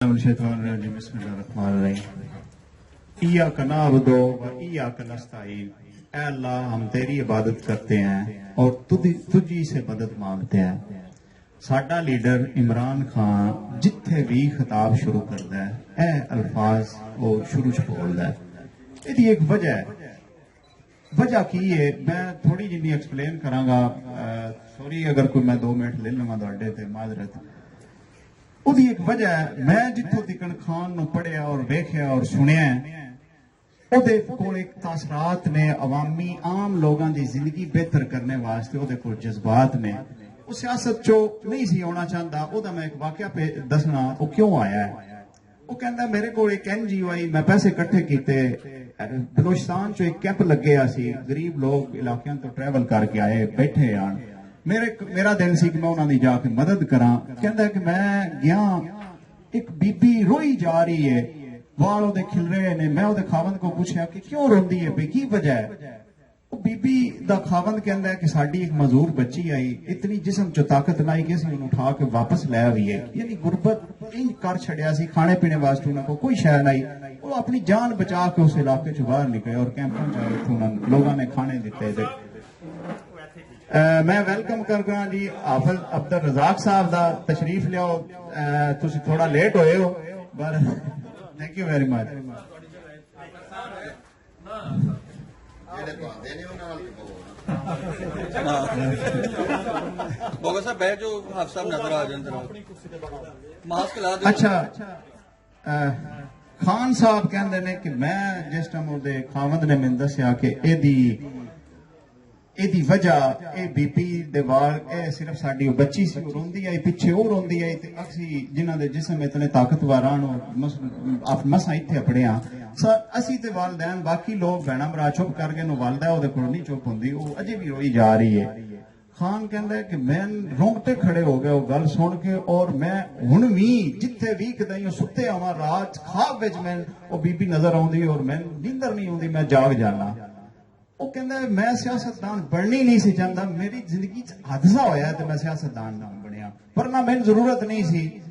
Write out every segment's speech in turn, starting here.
अल्लाह हम तेरी इबादत करते हैं और तुझी से मदद मांगते हैं। साडा लीडर इमरान खान जिथे भी खिताब शुरू करता है ए अल्फाज वो शुरू च बोलता है। इसकी एक वजह है, वजह की है मैं थोड़ी जी एक्सप्लेन करांगा। सॉरी अगर कोई मैं 2 मिनट ले लवां तुहाडे ते माजरत। उसकी एक वजह है, मैं जिथों तिकन खान नूं पढ़िया और वेख्या और सुनिया ਉਹਦੇ ਕੋਲ एक तासरात ने अवामी आम लोगों की जिंदगी बेहतर करने वास्ते ਉਹਦੇ कोल जज्बात ने। वो सियासत चो नहीं सी आना चाहता। ਉਹਦਾ मैं एक वाकया पे दसना वो क्यों आया है। वो कहता मेरे को एक NGO आई, मैं पैसे इकट्ठे किए, बलोचिस्तान चो एक कैंप लगे सी, गरीब लोग इलाकों तो ट्रैवल करके आए बैठे आन। मेरा दिन सी कि मैं उन्होंने जाके मदद करा। कहता कि मैं गया, एक बीबी रोई जा रही है, वाल ओदे खिल रहे ने। मैं ओदे खावंद को पूछा कि क्यों रोंदी है, भाई की वजह है। वो बीबी दा खावंद कहता है कि साडी एक मजदूर बच्ची आई, इतनी जिस्म चो ताकत ना आई कि असीं उन्हें उठा के वापस ले आईए। यानी गुरबत इंज कर छड़िया सी, खाने पीने वास्ते उन्होंने कोई शय नहीं। वो अपनी जान बचा के उस इलाके चो बाहर निकले और कैंपों च लोगों ने खाने दिते। मैं वेलकम कर रहा जी हाफिज अब्दुल रजाक साहब का। तशरीफ लियाओ, तुसी थोड़ा लेट होए हो पर थैंक यू वेरी मच। अच्छा, खान साहब कहते ने कि मैं जिस टाइम खावंद ने मैंने दसिया कि एदी वजह ए बीपी दे वाल ए सिर्फ साडी बच्ची सी रोंदी आई, पिछे वो रोंदी आई ते असी जिन्हां दे जिस्म इतने ताकतवर आन आप मसा इत्थे पढ़िया असी ते वालदैन बाकी लोग भैणा भरा चुप करके नु वालदा ओदे कोल नहीं चुप हुंदी, वो अजे भी रोई जा रही है। खान कहंदा है कि मैं रोंगटे खड़े हो गए वो गल सुन के, और मैं हुण भी जिथे भी कदाई सुते आवां रात ख्वाब विच मैं वो बीबी नजर आउंदी और मैं नींदर नहीं आउंदी, मैं जाग जाना। वो कहता है मैं सियासतदान बननी नहीं सी चाहता, मेरी जिंदगी हादसा होया तो मैं सियासतदान ना बनया, वरना मैंने जरूरत नहीं सी।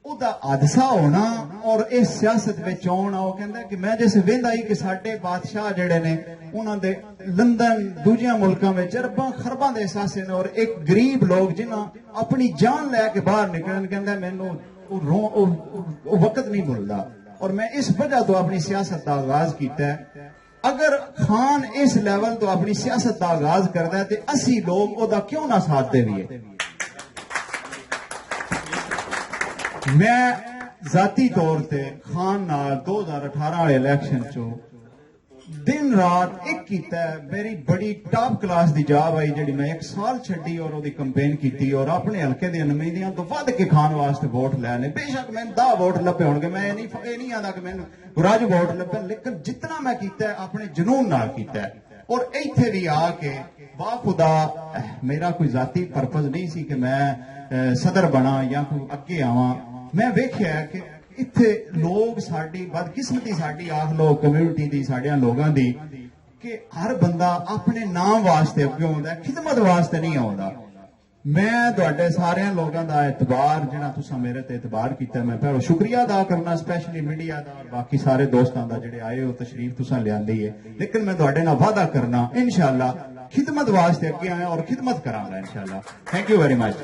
ਉਹਦਾ हादसा होना और इस सियासत में आना। वो कहता है कि मैं जैसे वेंदा ही कि साडे बादशाह जेड़े ने उन्हां दे लंदन दूजिया मुल्कां में अरबां खरबां दे असासे ने, और एक गरीब लोग जिन्हां अपनी जान लैके बाहर निकलन, कहता मैनू वक्त नहीं भुलदा। और मैं इस वजह तो अपनी सियासत का आगाज किया। अगर खान इस लेवल तो अपनी सियासत का आगाज करता है तो असी लोग ओदा क्यों ना साथ देविए। मैं जाती तौर पे खान नाल 2018 वाले इलेक्शन चो दिन रात एक कीता है। मेरी बड़ी टॉप क्लास दी जॉब आई जी, मैं 1 साल छड्डी और ओदी कंपेन की और अपने हल्के दी नुमाइंदियां तो वध के खान वास्ते वोट लैने। बेशक मैंने 10 वोट लभे होणगे, मैं नहीं आंदा कि मैंने रज वोट लभे, लेकिन जितना मैं कीता है अपने जुनून नाल कीता है। और इत्थे भी आके बाखुदा मेरा कोई जाती पर्पज नहीं सी कि मैं सदर बना या कोई अगे आवां। मैं वेख्या कि इत्थे लोग साडी बदकिस्मती साडी आख लो कम्यूनिटी दी साडियां लोगां दी कि हर बंदा अपने नाम वास्ते अगे आउंदा है, खिदमत वास्ते नहीं आउंदा। मैं तुहाडे सारे लोगों का एतबार जिहड़ा तुसां मेरे ते एतबार कीता, मैं पहले शुक्रिया अदा करना स्पेशली मीडिया का और बाकी सारे दोस्तों का जिहड़े आए हो तशरीफ तुसां लियांदी है। लेकिन मैं तुहाडे नाल वादा करना इंशाअल्लाह खिदमत वास्ते अगे आया और खिदमत करांगा इंशाअल्लाह। Thank you very much.